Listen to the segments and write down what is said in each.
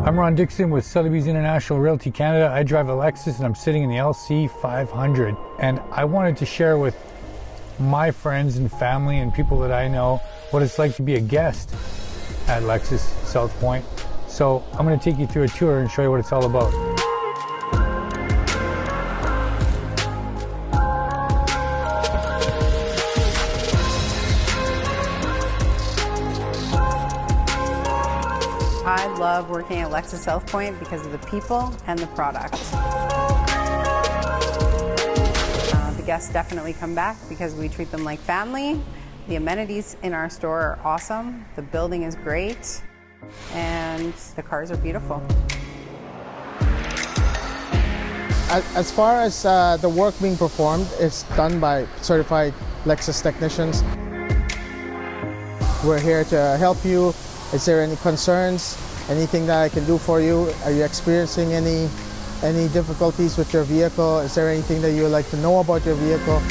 I'm Ron Dixon with Sotheby's International Realty Canada. I drive a Lexus and I'm sitting in the LC 500. And I wanted to share with my friends and family and people that I know what it's like to be a guest at Lexus South Pointe. So I'm going to take you through a tour and show you what it's all about. I love working at Lexus South Pointe because of the people and the product. The guests definitely come back because we treat them like family. The amenities in our store are awesome. The building is great. And the cars are beautiful. As far as the work being performed, it's done by certified Lexus technicians. We're here to help you. Is there any concerns? Anything that I can do for you? Are you experiencing any difficulties with your vehicle? Is there anything that you would like to know about your vehicle?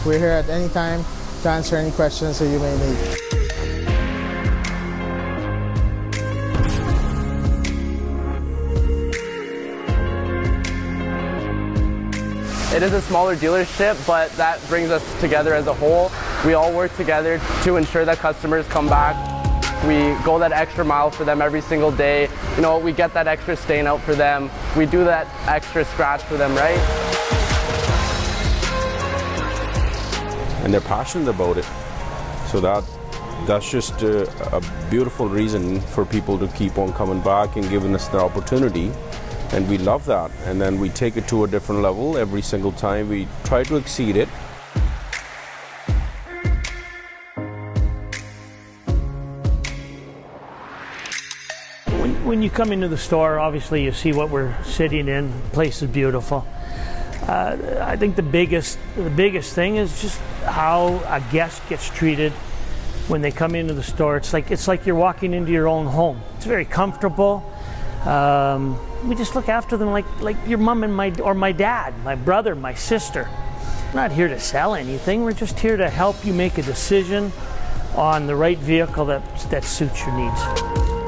We're here at any time to answer any questions that you may need. It is a smaller dealership, but that brings us together as a whole. We all work together to ensure that customers come back. We go that extra mile for them every single day. You know, we get that extra stain out for them. We do that extra scratch for them, right? And they're passionate about it. So that's just a beautiful reason for people to keep on coming back and giving us the opportunity. And we love that. And then we take it to a different level every single time. We try to exceed it. When you come into the store, obviously you see what we're sitting in. The place is beautiful. I think the biggest thing is just how a guest gets treated when they come into the store. It's like you're walking into your own home. It's very comfortable. We just look after them like your mom and my dad, my brother, my sister. We're not here to sell anything. We're just here to help you make a decision on the right vehicle that suits your needs.